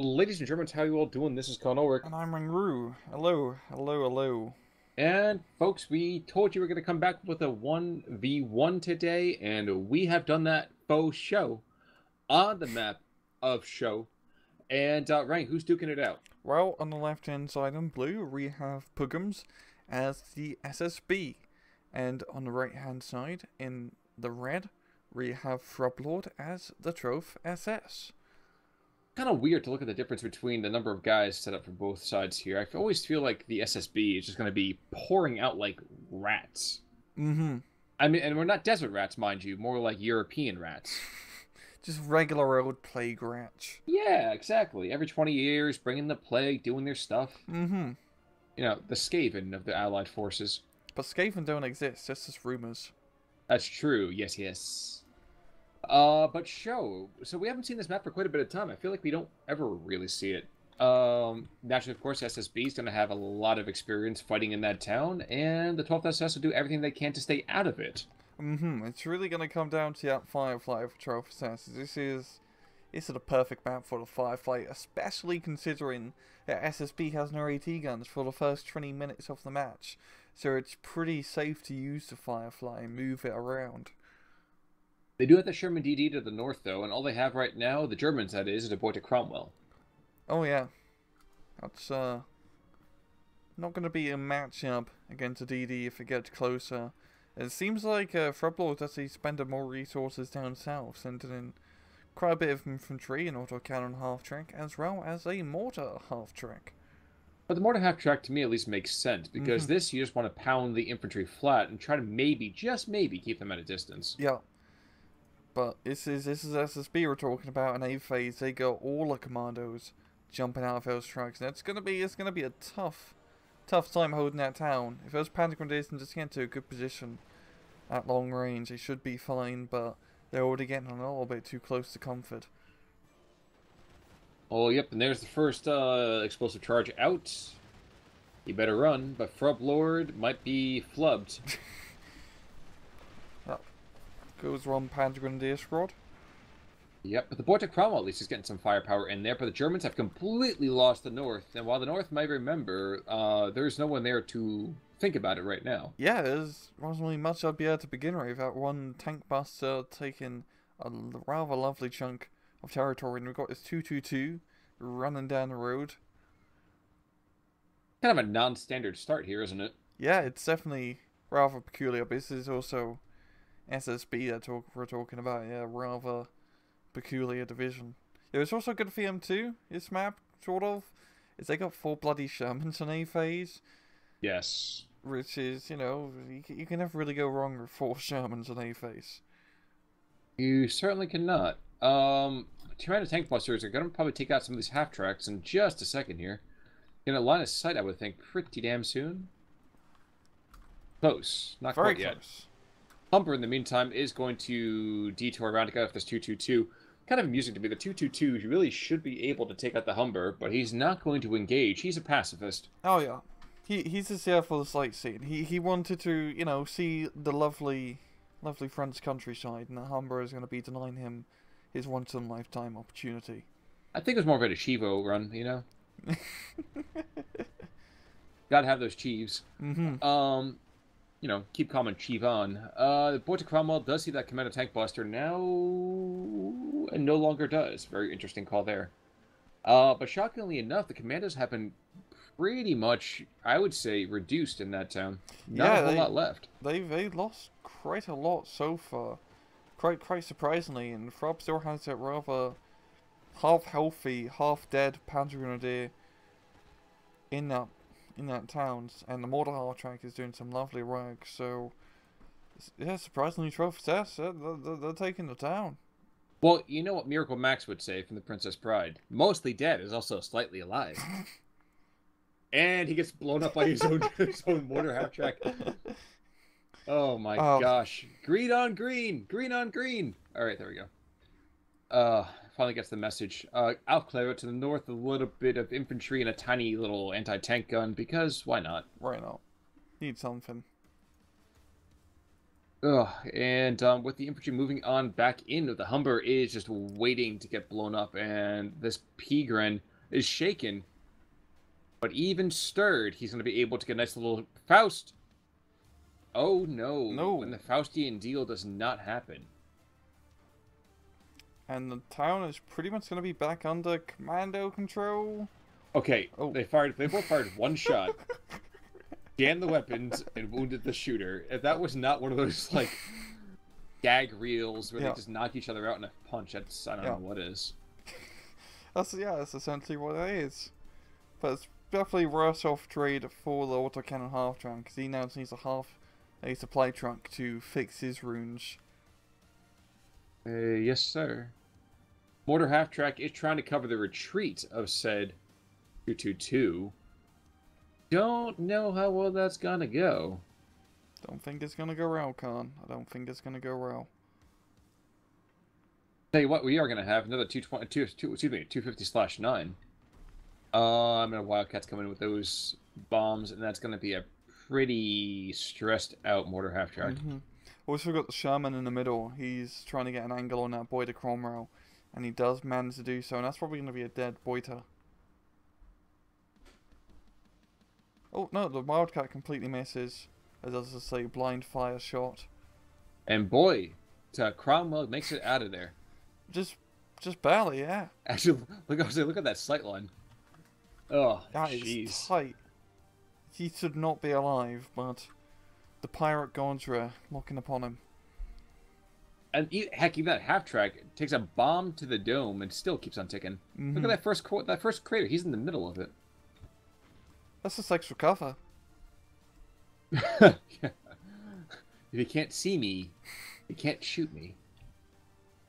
Ladies and gentlemen, how you all doing? This is Connor. And I'm Ringru. Hello, hello, hello. And folks, we told you we're going to come back with a 1v1 today, and we have done that faux show on the map of show. And Ryan, who's duking it out? Well, on the left hand side in blue, we have Pugums as the SSB. And on the right hand side in the red, we have Frubblord as the Troph SS. Kind of weird to look at the difference between the number of guys set up for both sides here. I always feel like the SSB is just going to be pouring out like rats. Mm-hmm. I mean, and we're not desert rats, mind you, more like European rats. Just regular old plague rats. Yeah, exactly. Every 20 years, bringing the plague, doing their stuff. Mm-hmm. You know, the Skaven of the Allied forces. But Skaven don't exist, just as rumors. That's true. Yes, yes. But show. So we haven't seen this map for quite a bit of time. I feel like we don't ever really see it. Naturally, of course, SSB is going to have a lot of experience fighting in that town, and the 12th SS will do everything they can to stay out of it. Mm-hmm. It's really going to come down to that Firefly for Troph SS. This is the perfect map for the Firefly, especially considering that SSB has no AT guns for the first 20 minutes of the match. So it's pretty safe to use the Firefly and move it around. They do have the Sherman DD to the north, though, and all they have right now, the Germans that is a boy to Cromwell. Oh yeah. That's not going to be a matchup against a DD if it gets closer. It seems like Frubblord actually spending more resources down south, sending in quite a bit of infantry, an autocannon half-track, as well as a mortar half-track. But the mortar half-track, to me at least, makes sense, because this, you just want to pound the infantry flat and try to maybe, just maybe, keep them at a distance. Yeah. But this is SSB we're talking about in A phase. They got all the commandos jumping out of those tracks, and it's gonna be a tough time holding that town. If those panic grenadiers can just get to a good position at long range, they should be fine. But they're already getting a little bit too close to comfort. Oh, yep, and there's the first explosive charge out. You better run, but Frubblord might be flubbed. Goes one Panther Grenadier squad. Yep, but the boy to Cromwell at least is getting some firepower in there, but the Germans have completely lost the North, and while the North might remember, there's no one there to think about it right now. Yeah, there's wasn't really much I'd be able to begin with. That one tank buster taking a rather lovely chunk of territory, and we've got this 222 running down the road. Kind of a non-standard start here, isn't it? Yeah, it's definitely rather peculiar, but this is also SSB that we're talking about. Yeah, rather peculiar division. Yeah, it's also good for them too. This map, sort of, is they got 4 bloody Shermans in A phase. Yes. Which is, you know, you can never really go wrong with 4 Shermans in A phase. You certainly cannot. Two tank busters are going to probably take out some of these half-tracks in just a second here. In a line of sight, I would think, pretty damn soon. Close. Not Very quite close. yet. Humber, in the meantime, is going to detour around to get off this 222. Kind of amusing to me. The 222 really should be able to take out the Humber, but he's not going to engage. He's a pacifist. Oh yeah, he's just here for the sightseeing. He wanted to, you know, see the lovely French countryside, and the Humber is going to be denying him his once-in-a-lifetime opportunity. I think it was more of a Chivo run, you know. Gotta have those Chiefs. You know, keep calm and Chief on. The boy to Cromwell does see that commando tank buster now, and no longer does. Very interesting call there. But shockingly enough, the commandos have been pretty much, I would say, reduced in that town. Not a whole lot left. They've lost quite a lot so far, quite surprisingly. And Frub still has that rather half healthy, half dead Panther Grenadier in that town, and the mortar half-track is doing some lovely work. So yeah, surprisingly, Troph SS, they're taking the town. Well, you know what Miracle Max would say from the Princess Bride: mostly dead is also slightly alive. And he gets blown up by his own mortar half-track. Oh my gosh. Green on green! Green on green! Alright, there we go. Finally gets the message. I'll clear it to the north, a little bit of infantry and a tiny little anti-tank gun, because why not? Why not? Need something. Ugh, and with the infantry moving on back in, the Humber is just waiting to get blown up, and this Pigren is shaken, but even stirred, he's going to be able to get a nice little Faust. Oh no, when No. the Faustian deal does not happen. And the town is pretty much going to be back under commando control. Okay, Oh. they both fired one shot, jammed the weapons, and wounded the shooter. If that was not one of those, like, gag reels where they just knock each other out in a punch, that's, I don't know what is. That's essentially what it is. But it's definitely worse off trade for the autocannon half trunk, because he now needs a supply truck to fix his runes. Yes, sir. Mortar half track is trying to cover the retreat of said 222. Don't know how well that's gonna go. Don't think it's gonna go well, Khan. I don't think it's gonna go well. Tell you what, we are gonna have another 250/9. I'm gonna Wildcats come in with those bombs, and that's gonna be a pretty stressed out mortar half track. Also got the Sherman in the middle. He's trying to get an angle on that Boiter Cromwell, and he does manage to do so, and that's probably gonna be a dead Boiter. Oh no, the Wildcat completely misses. As I say, blind fire shot. And boy, Cromwell makes it out of there. Just barely, yeah. Actually, look at that sight line. Oh, That is tight. He should not be alive, but the pirate gods were looking upon him. And heck, even that half track takes a bomb to the dome and still keeps on ticking. Look at that first crater. He's in the middle of it. That's just extra cover. Yeah. If you can't see me, you can't shoot me.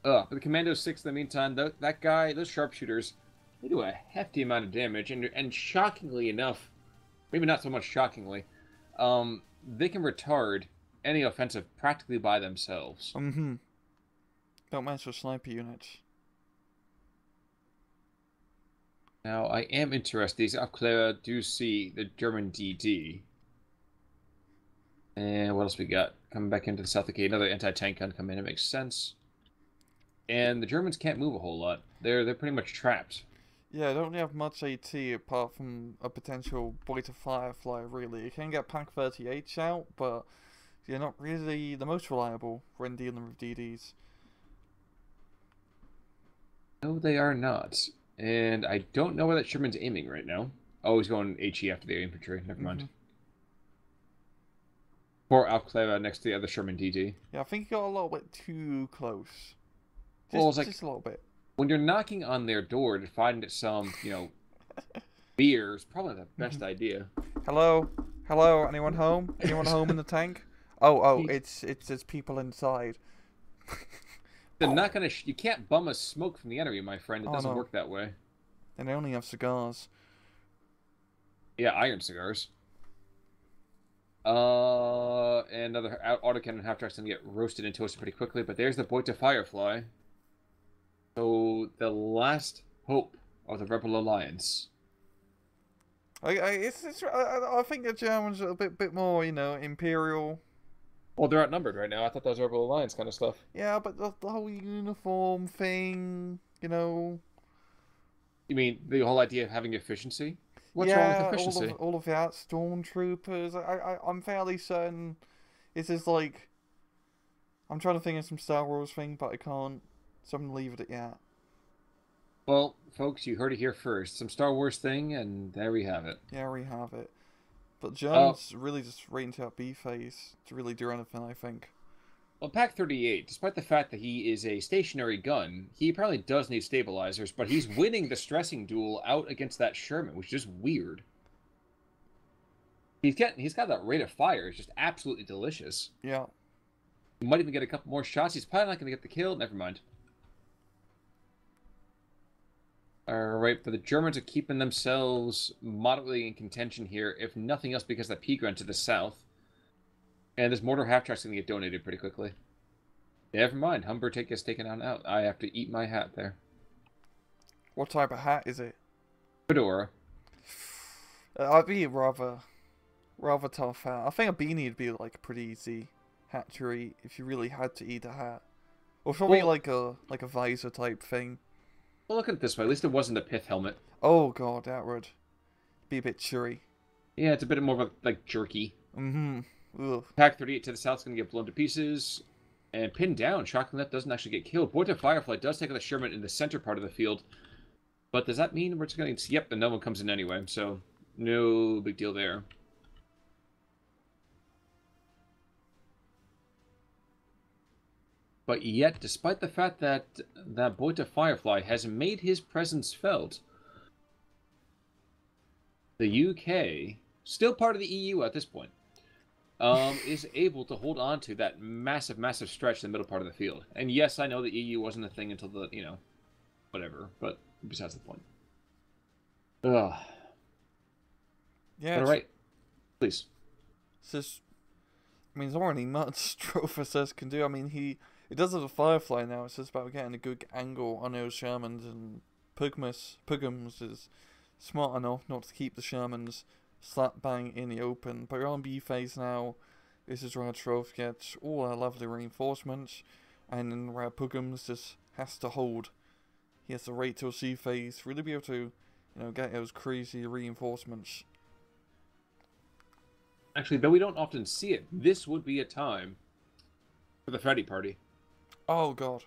But the Commando 6 in the meantime, that guy, those sharpshooters, they do a hefty amount of damage, and shockingly enough, maybe not so much shockingly, they can retard any offensive practically by themselves. Don't mess with sniper units. Now, I am interested. These Aufklärer do see the German DD. And what else we got? Coming back into the South Gate, another anti-tank gun come in. It makes sense. And the Germans can't move a whole lot. They're pretty much trapped. Yeah, I don't have much AT apart from a potential Boiter Firefly, really. You can get Pack 38 out, but you're not really the most reliable when dealing with DDs. No, they are not. And I don't know where that Sherman's aiming right now. Oh, he's going HE after the infantry. Never mind. Poor Aufklärer next to the other Sherman DD. Yeah, I think he got a little bit too close. Just a little bit. When you're knocking on their door to find some, beer is probably the best idea. Hello? Hello? Anyone home? Anyone home in the tank? Oh, it's people inside. They're not gonna. You can't bum a smoke from the enemy, my friend. It doesn't work that way. And they only have cigars. Yeah, iron cigars. And another autocannon half track's gonna get roasted and toasted pretty quickly. But there's the Boiter Firefly. So the last hope of the Rebel Alliance. I think the Germans are a bit more, imperial. Well, they're outnumbered right now. I thought that was Rebel Alliance kind of stuff. Yeah, but the whole uniform thing, You mean the whole idea of having efficiency? What's wrong with efficiency? all of that stormtroopers. I'm fairly certain this is like. I'm trying to think of some Star Wars thing, but I can't. So I'm gonna leave it at that. Well, folks, you heard it here first. Some Star Wars thing, and there we have it. Yeah, we have it. But Germans really just waiting to that B phase to really do anything, I think. Well, Pack 38, despite the fact that he is a stationary gun, he probably does need stabilizers, but he's winning the stressing duel out against that Sherman, which is just weird. He's got that rate of fire. It's just absolutely delicious. Yeah. He might even get a couple more shots. He's probably not going to get the kill. Never mind. Alright, but the Germans are keeping themselves moderately in contention here, if nothing else because of the Pigren to the south. And this mortar half-track's going to get donated pretty quickly. Never mind, Humber gets taken on out. I have to eat my hat there. What type of hat is it? Fedora. I'd be rather tough hat. I think a beanie would be like pretty easy. hatchery if you really had to eat a hat. Or probably Well, like a visor type thing. well, look at it this way. At least it wasn't a pith helmet. Oh god, that would be a bit cheery. Yeah, it's a bit more of a, like, jerky. Mm-hmm. Ugh. Pack 38 to the south is going to get blown to pieces. And pinned down. Shockingly, that doesn't actually get killed. Boy to Firefly does take out the Sherman in the center part of the field. But does that mean we're just going to... Yep, and no one comes in anyway. So, no big deal there. But yet, despite the fact that Boy to Firefly has made his presence felt, the UK, still part of the EU at this point, is able to hold on to that massive, massive stretch in the middle part of the field. And yes, I know the EU wasn't a thing until the, whatever. But besides the point. Ugh. Yeah. All right. Please. It's just, I mean, there's already much Strophus can do. I mean, it does have a Firefly now. It's just about getting a good angle on those Shermans, and Pugums is smart enough not to keep the Shermans slap bang in the open. But you're on B phase now. This is where Troph gets all our lovely reinforcements, and then where Pugums just has to hold. He has to wait till C phase, really be able to, get those crazy reinforcements. Actually, though we don't often see it, this would be a time for the Freddy party. Oh god.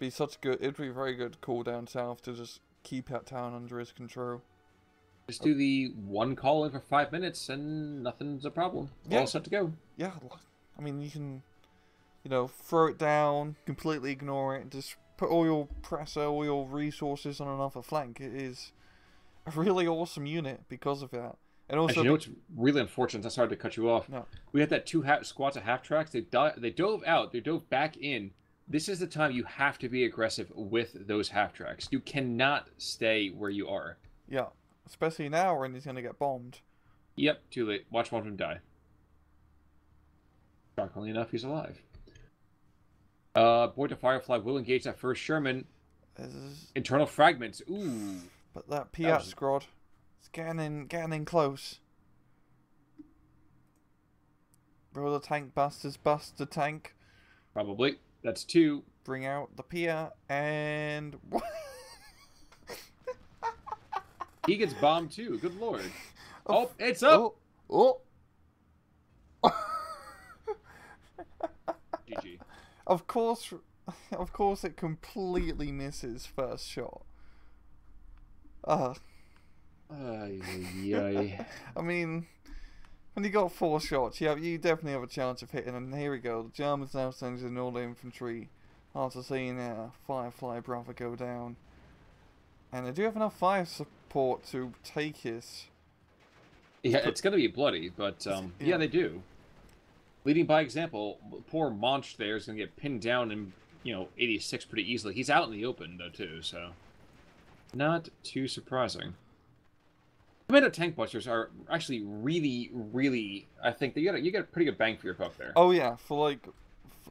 It'd be a very good call down south to just keep that town under his control. Just do the one call in for 5 minutes and nothing's a problem. Yeah. All set to go. Yeah, I mean, you can, throw it down, completely ignore it, just put all your pressure, all your resources on another flank. It is a really awesome unit because of that. And also, actually, you know what's really unfortunate? I'm sorry to cut you off. No. We had that squads of half tracks. They dove out. They dove back in. This is the time you have to be aggressive with those half tracks. You cannot stay where you are. Yeah, especially now when he's going to get bombed. Yep, too late. Watch one of them die. Shockingly enough, he's alive. Boy to Firefly will engage that first Sherman. Internal fragments. Ooh. But that Piat squad, it's getting in close. Will the tank busters bust the tank? Probably. That's 2. Bring out the Piat and... He gets bombed too. Good lord. Oh, it's up! Oh! GG. Of course it completely misses first shot. Ay. I mean, when you got 4 shots, you definitely have a chance of hitting. And here we go. The Germans now sending all the infantry after seeing Firefly Brother go down. And they do have enough fire support to take his. Yeah, it's going to be bloody, but yeah, they do. Leading by example, poor Monch there is going to get pinned down in, 86 pretty easily. He's out in the open, though, too, so... Not too surprising. Commando tank busters are actually really, really... I think that you get a pretty good bang for your buck there. Oh, yeah. For,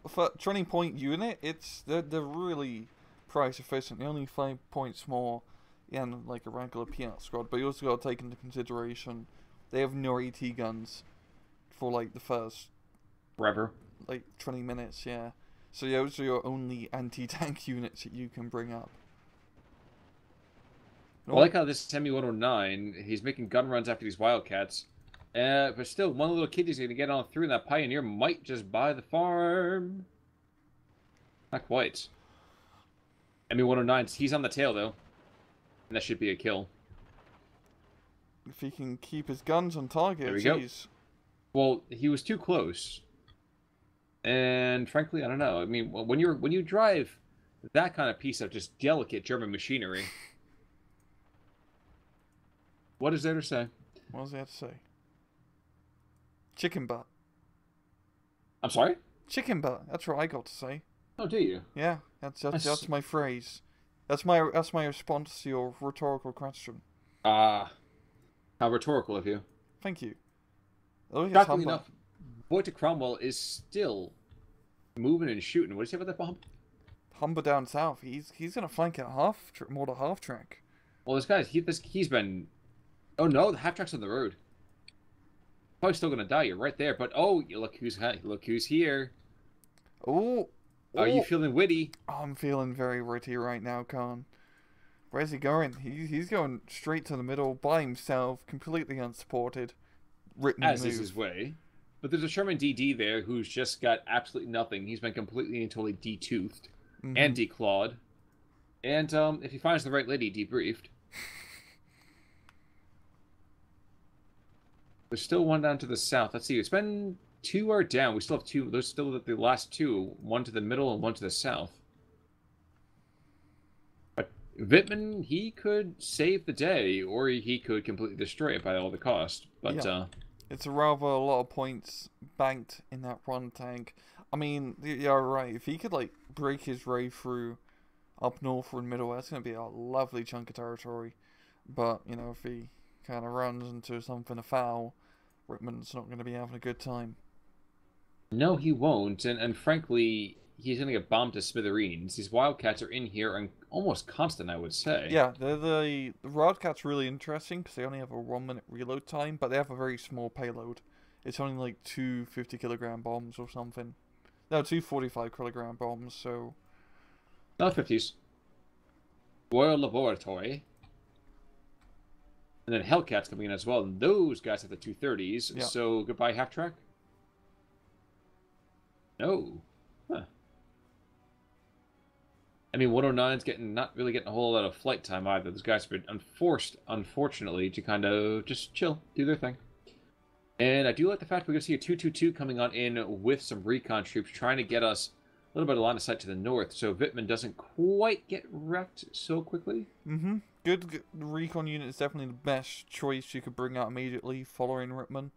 for turning point unit, they're really price efficient. They're only 5 points more than, a regular Piat squad. But you also got to take into consideration they have no AT guns for, the first... Forever. 20 minutes, yeah. So those are your only anti-tank units that you can bring up. I like how this ME-109, he's making gun runs after these Wildcats. But still, one little kid is going to get on through, and that Pioneer might just buy the farm. Not quite. ME-109, he's on the tail, though. And that should be a kill. If he can keep his guns on target, there we go. Well, he was too close. And frankly, I don't know. I mean, when you drive that kind of piece of just delicate German machinery, what is there to say? What does he have to say? Chicken butt. I'm sorry? Chicken butt. That's what I got to say. Oh, do you? Yeah, that's my phrase. That's my response to your rhetorical question. How rhetorical of you. Thank you. Oh, shockingly enough, Boy to Cromwell is still moving and shooting. What do you say about that bomb? Humber down south. He's gonna flank at more to half track. Well, this guy's he's been. Oh no, the half track's on the road. Probably still gonna die. You're right there. But oh, look who's here. Oh, Are you oh, feeling witty? I'm feeling very witty right now, Khan. Where's he going? He's going straight to the middle by himself, completely unsupported. Rittman As is move. his way. But there's a Sherman DD there who's just got absolutely nothing. He's been completely and totally detoothed and declawed. And if he finds the right lady, debriefed. There's still one down to the south. Let's see. It's been 2 are down. We still have 2. There's still the last 2. One to the middle and one to the south. But Wittmann, he could save the day, or he could completely destroy it by all the cost. But yeah. It's a rather a lot of points banked in that one tank. I mean, you're right. If he could like break his way through up north or middle, that's going to be a lovely chunk of territory. But you know, if he kind of runs into something afoul, Rittman's not going to be having a good time. no, he won't. And frankly, he's going to get bombed to smithereens. These Wildcats are in here and almost constant, I would say. Yeah, the Wildcat's really interesting because they only have a 1 minute reload time, but they have a very small payload. It's only like 2 50-kilogram bombs or something. No, 2 45-kilogram bombs, so... No, 50s. Royal Laboratory. And then Hellcats coming in as well. And those guys have the 230s. Yeah. So goodbye, half track. No. Huh. I mean, 109's not really getting a whole lot of flight time either. Those guys have been forced, unfortunately, to kind of just chill, do their thing. And I do like the fact we're going to see a 222 coming on in with some recon troops trying to get us a little bit of line of sight to the north, so Wittmann doesn't quite get wrecked so quickly. Good recon unit is definitely the best choice you could bring out immediately following Rittman.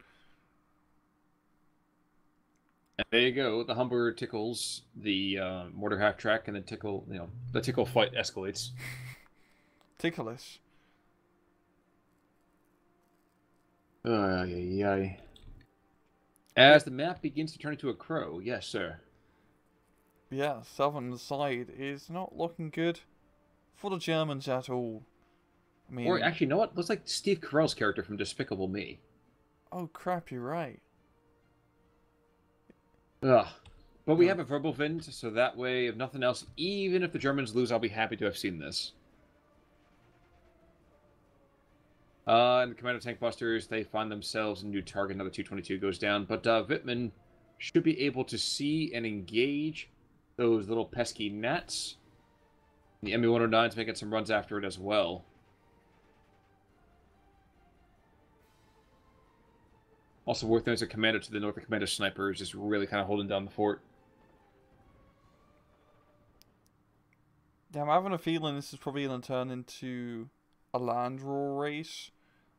And there you go. The Humber tickles the mortar half track, and the tickle fight escalates. Ticklish. As the map begins to turn into a crow, yes, sir. Yeah, southern side is not looking good for the Germans at all. I mean, Or actually, you know what? Looks like Steve Carell's character from Despicable Me. oh crap, you're right. Ugh. But we have a verbal Wind, so that way, if nothing else, even if the Germans lose, I'll be happy to have seen this. And the Commando Tank Busters, they find themselves a new target. Another 222 goes down. But Wittmann should be able to see and engage those little pesky gnats. The ME-109's making some runs after it as well. Also worth noting is a Commando to the north. The Commando Sniper is just really kind of holding down the fort. Yeah, I'm having a feeling this is probably going to turn into a land war race,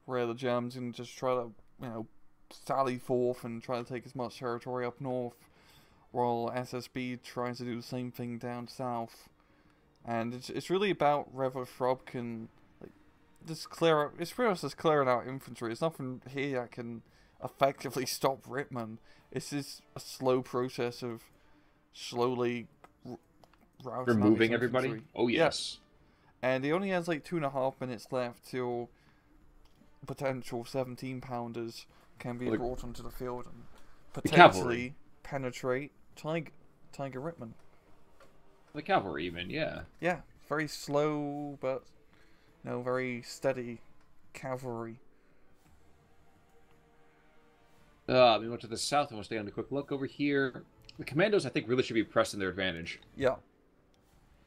where the Germans can just try to, sally forth and try to take as much territory up north, while SSB tries to do the same thing down south. And it's really about whether Frub can just clear out. It's pretty much just clearing out infantry. There's nothing here that can effectively stop Rittmann. It's just a slow process of slowly removing everybody. Oh yes. Yeah. And he only has like 2.5 minutes left till potential 17-pounders can be brought onto the field and potentially penetrate Tiger Rittmann. The cavalry, even, yeah. Yeah, very slow, but very steady cavalry. We went to the south, and we'll stay on a quick look over here. The commandos, I think, really should be pressing their advantage. Yeah.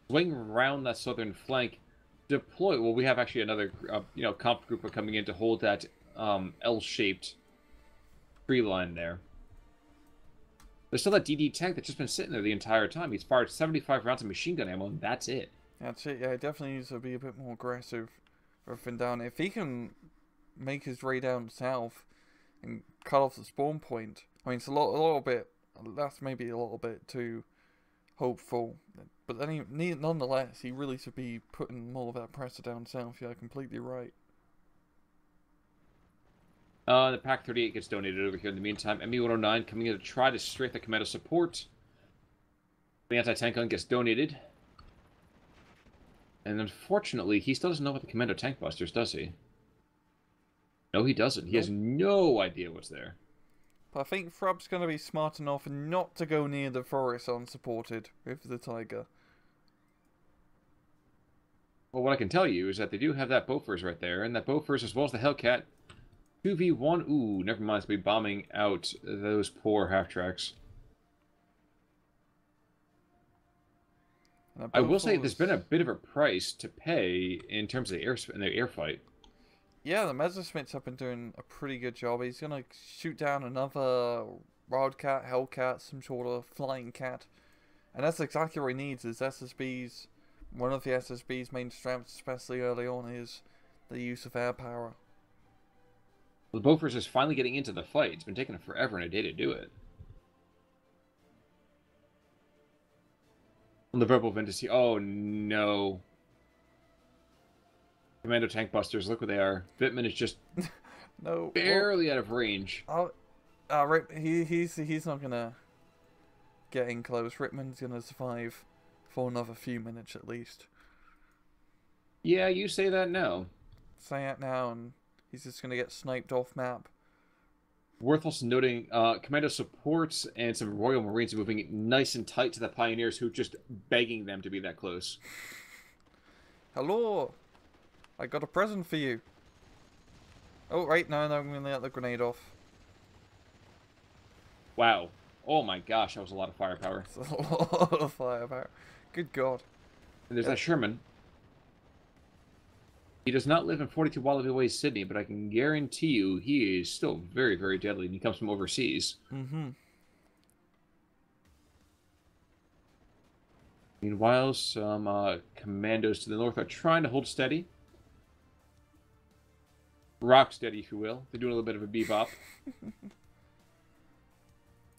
Swing around that southern flank. Deploy. Well, we have actually another, comp group coming in to hold that L-shaped tree line there. There's still that DD tank that's just been sitting there the entire time. He's fired 75 rounds of machine gun ammo, and that's it. That's it. Yeah, he definitely needs to be a bit more aggressive. Everything down there. If he can make his way down south and cut off the spawn point, I mean, it's a little bit. That's maybe a little bit too hopeful. But then nonetheless, he really should be putting more of that pressure down south. Yeah, completely right. The Pack 38 gets donated over here in the meantime. ME-109 coming in to try to strike the commando support. The anti-tank gun gets donated. And unfortunately, he still doesn't know what the commando tank busters, does he? No, he doesn't. He has no idea what's there. But I think Frub's going to be smart enough not to go near the forest unsupported with the tiger. Well, what I can tell you is that they do have that Bofors right there, and that Bofors as well as the Hellcat 2v1. Ooh, never mind. It's going to be bombing out those poor half-tracks. I will say there's been a bit of a price to pay in terms of the air fight. Yeah, the Messerschmitts have been doing a pretty good job. He's going to shoot down another Wildcat, Hellcat, some sort of flying cat. And that's exactly what he needs, is SSBs. One of the SSB's main strengths, especially early on, is the use of air power. Well, the Bofors is finally getting into the fight. It's been taking forever and a day to do it. The verbal Ventus. Oh no. Commando tank busters, look what they are. Vittman is just barely out of range. He's not gonna get in close. Rittman's gonna survive for another few minutes at least. Yeah, you say that now. Say it now, and he's just gonna get sniped off map. Worth also noting, Commando supports and some Royal Marines moving nice and tight to the Pioneers, who are just begging them to be that close. Hello, I got a present for you. Oh, right, no, I'm gonna let the grenade off. Wow. Oh my gosh, that was a lot of firepower. That's a lot of firepower. Good God. And there's that Sherman. He does not live in 42 Wallaby Way, Sydney, but I can guarantee you he is still very, very deadly, and he comes from overseas. Mm-hmm. Meanwhile, some commandos to the north are trying to hold steady. Rock steady, if you will. They're doing a little bit of a bebop.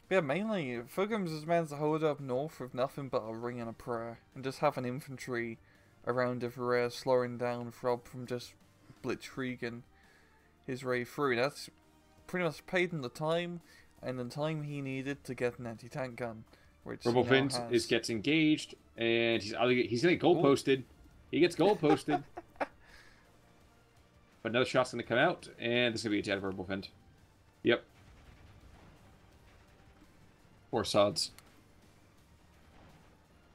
Yeah, mainly, Pugums has managed to hold up north with nothing but a ring and a prayer, and just have an infantry around everywhere, slowing down Frub from just blitzkrieging his way through. That's pretty much paid him the time, and the time he needed to get an anti-tank gun. Which Rebel gets engaged, and he's going to get goal posted. He gets goal posted. But another shot's going to come out, and this is going to be a dead Rebel Vint. Yep. Poor sods.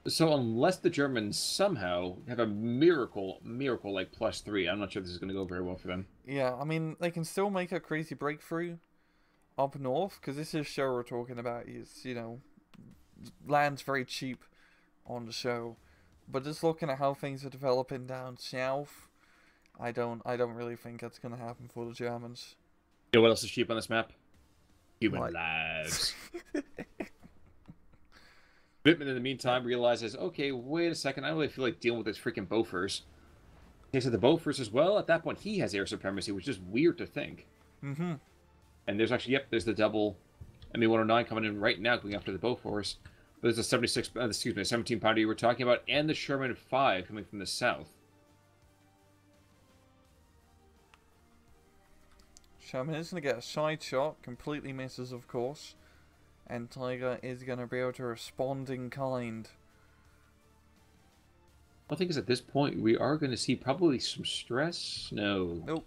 So unless the Germans somehow have a miracle like +3, I'm not sure this is going to go very well for them. Yeah, I mean, they can still make a crazy breakthrough up north, because this is show we're talking about. Is, you know, land's very cheap on the show. But just looking at how things are developing down south, I don't really think that's going to happen for the Germans. You know what else is cheap on this map? Human lives. Vittman, in the meantime, realizes, okay, wait a second, I don't really feel like dealing with this freaking Bofors. Okay, so the Bofors as well, at that point, he has air supremacy, which is weird to think. Mm-hmm. And there's actually, there's the double ME-109 coming in right now, going after the Bofors. But there's a 17-pounder you were talking about, and the Sherman 5 coming from the south. Sherman is going to get a side shot, completely misses, of course. And Tiger is going to be able to respond in kind. I think is at this point, we are going to see probably some stress. No. Nope.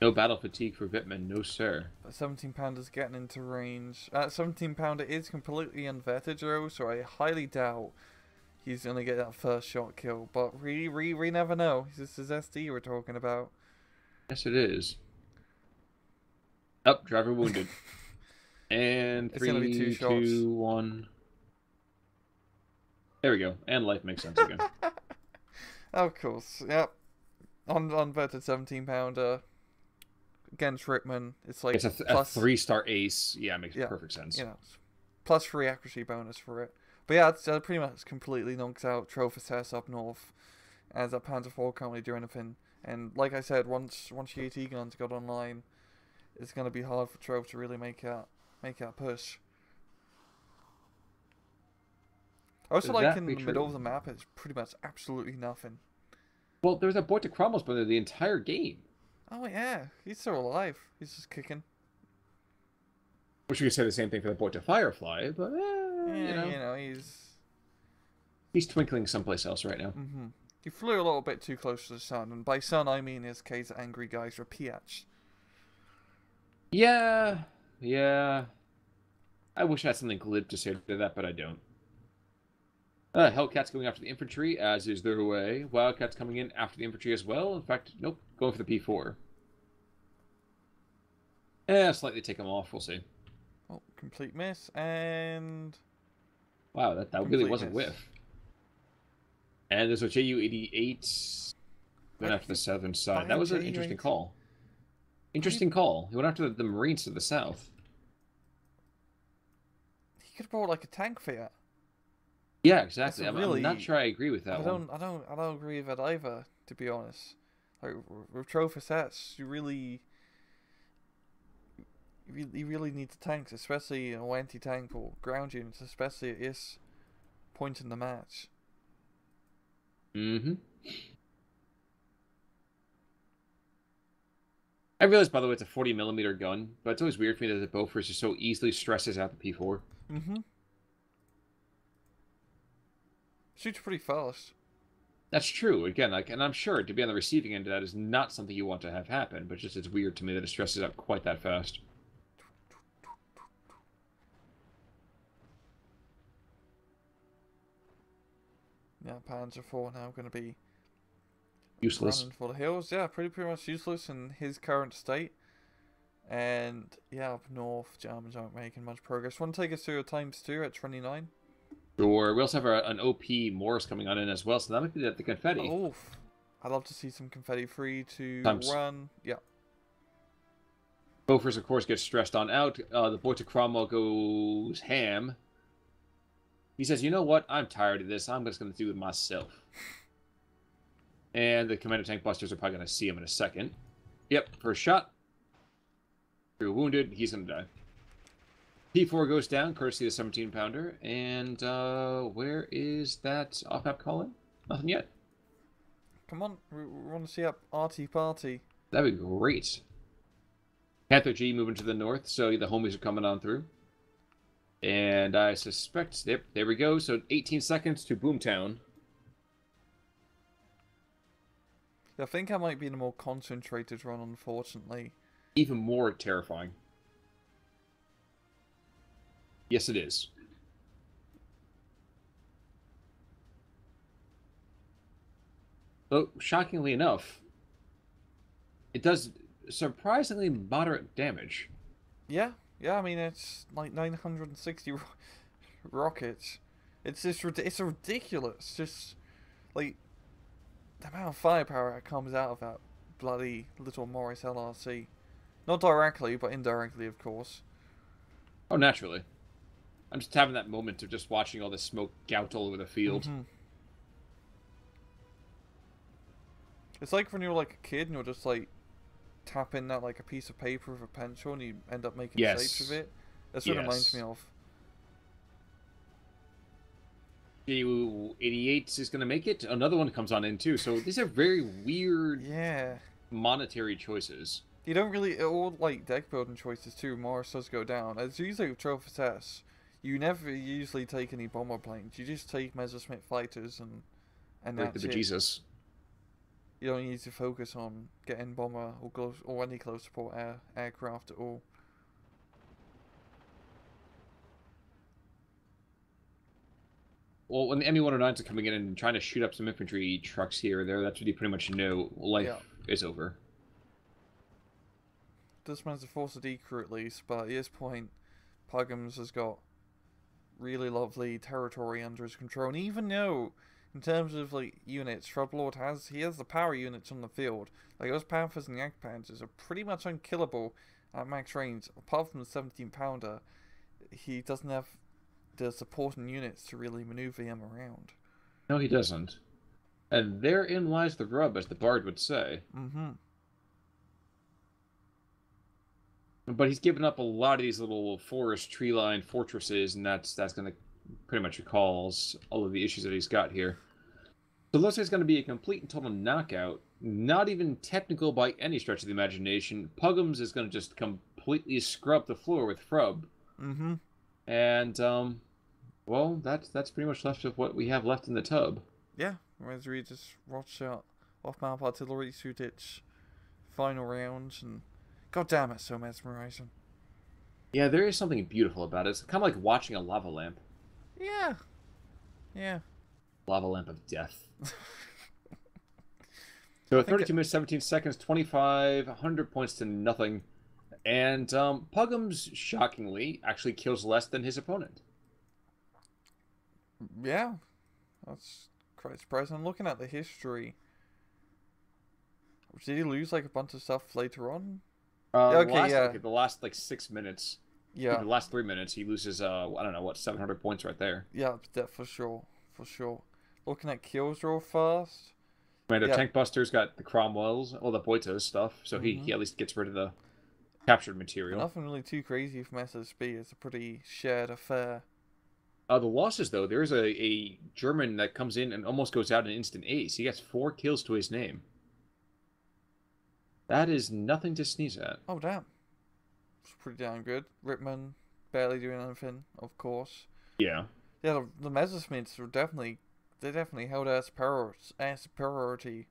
No battle fatigue for Vittman, no sir. But 17-pounder's getting into range. 17-pounder is completely unvetted though, so I highly doubt he's going to get that first shot kill. But we never know. This is SD we're talking about. Yes, it is. Up, driver wounded. And 3, 2, 1. There we go. And life makes sense again. Of course, yep. Unvetted 17-pounder against Rittman. It's like it's a 3-star ace. Yeah, it makes perfect sense. You know, +3 accuracy bonus for it. But yeah, it's pretty much completely knocks out Trophy up north, as that Panzer IV can't really do anything. And like I said, once your AT guns got online, it's going to be hard for Trove to really make that push. I also like in the middle of the map, it's pretty much absolutely nothing. Well, there's a boy to Cromwell's brother the entire game. Oh yeah, he's still alive. He's just kicking. Wish we could say the same thing for the boy to Firefly, but yeah, you know, he's twinkling someplace else right now. Mm-hmm. He flew a little bit too close to the sun, and by sun I mean in his case angry guys for PH. Yeah. I wish I had something glib to say to that, but I don't. Hellcat's going after the infantry, as is their way. Wildcat's coming in after the infantry as well. In fact, nope, going for the P4. Slightly take them off, we'll see. Oh, complete miss, and... Wow, that really was a whiff. And there's a JU-88 going after the southern side. That was an interesting call. Interesting call. He went after the Marines to the south. He could have brought like a tank for it. Yeah, exactly. I'm not sure I agree with that one. I don't agree with that either, to be honest. Like with trophy sets, you really need the tanks, especially anti-tank or ground units, especially at this point in the match. Mm-hmm. I realize, by the way, it's a 40mm gun, but it's always weird for me that the Bofors just so easily stresses out the P4. Mm-hmm. Shoots pretty fast. That's true. Again, and I'm sure to be on the receiving end of that is not something you want to have happen, but just it's weird to me that it stresses out quite that fast. Yeah, Panzer IV now going to be useless running for the hills. Yeah, pretty much useless in his current state. And yeah, up north, Germans aren't making much progress. Want to take us through a ×2 at 29? Sure. We also have an OP Morris coming on in as well, so that might be the confetti. Oh, I'd love to see some confetti free to run. Yeah. Bofors, of course, gets stressed on out. The boy to Cromwell goes ham. He says, you know what? I'm tired of this. I'm just going to do it myself. And the Commander Tank Busters are probably going to see him in a second. Yep, first shot. You're wounded. He's going to die. P4 goes down, courtesy of the 17-pounder. And where is that off-map calling? Nothing yet. Come on, we want to see up arty party. That'd be great. Panther G moving to the north, so the homies are coming on through. And I suspect, yep, there we go. So 18 seconds to Boomtown. I think I might be in a more concentrated run, unfortunately. Even more terrifying. Yes, it is. But shockingly enough, it does surprisingly moderate damage. Yeah, I mean, it's like 960 rockets. It's just it's ridiculous. Just like the amount of firepower that comes out of that bloody little Morris LRC. Not directly, but indirectly, of course. Oh, naturally. I'm just having that moment of just watching all this smoke gout all over the field. Mm-hmm. It's like when you're like a kid and you're just like tapping that like a piece of paper with a pencil and you end up making shapes with it. That's what it reminds me of. JU-88 is going to make it. Another one comes on in too. So these are very weird monetary choices. You don't really, all like deck building choices too, Morris does go down. As usually with Trophy S, you never usually take any bomber planes. You just take Messerschmitt fighters and like that's the bejesus. You don't need to focus on getting bomber or any close support aircraft at all. Well, when the ME-109s are coming in and trying to shoot up some infantry trucks here or there, that's when you pretty much know life is over. This man's a force of D crew at least, but at this point, Pugums has got really lovely territory under his control. And even though, in terms of like units, Frubblord has the power units on the field. Like those Panthers and Yak Panthers are pretty much unkillable at max range. Apart from the 17-pounder, he doesn't have the supporting units to really maneuver him around. No, he doesn't. And therein lies the rub, as the Bard would say. Mm-hmm. But he's given up a lot of these little forest, tree-lined fortresses, and that's going to pretty much cause all of the issues that he's got here. So it looks like it's going to be a complete and total knockout. Not even technical by any stretch of the imagination. Pugums is going to just completely scrub the floor with Frub. Mm-hmm. And, well, that's pretty much left of what we have left in the tub. Yeah, as we just watch out off-map artillery shoot its final rounds, and god damn it, so mesmerizing. Yeah, there is something beautiful about it. It's kind of like watching a lava lamp. Yeah. Yeah. Lava lamp of death. So I think 32 minutes, 17 seconds, 2,500 points to nothing. And Pugums, shockingly, actually kills less than his opponent. yeah, that's quite surprising. I'm looking at the history. Did he lose like a bunch of stuff later on? Yeah, okay, yeah. The last like 6 minutes, Yeah. even the last 3 minutes, he loses I don't know what 700 points right there. Yeah, that for sure. For sure. Looking at kills draw first. Commander Yeah. Tank Buster's got the Cromwells, all the Boita's stuff, so he at least gets rid of the captured material. Nothing really too crazy from SSB. It's a pretty shared affair. The losses, though, there's a German that comes in and almost goes out an instant ace. He gets 4 kills to his name. That is nothing to sneeze at. Oh, damn. It's pretty damn good. Ripman barely doing anything, of course. Yeah. Yeah, the Messerschmitts were definitely... They definitely held our superiority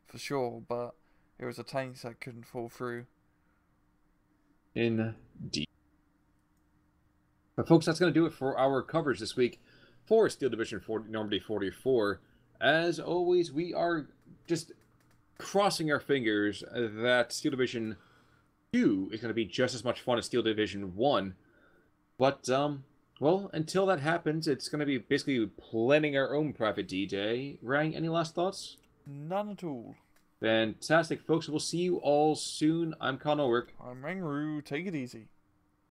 for sure, but it was the tanks that couldn't fall through. Indeed. But folks, that's going to do it for our coverage this week for Steel Division 40, Normandy 44. As always, we are just crossing our fingers that Steel Division 2 is going to be just as much fun as Steel Division 1. But, well, until that happens, it's going to be basically planning our own private D-Day. Rang, any last thoughts? None at all. Fantastic, folks. We'll see you all soon. I'm Con O'Rourke. I'm Rangru. Take it easy.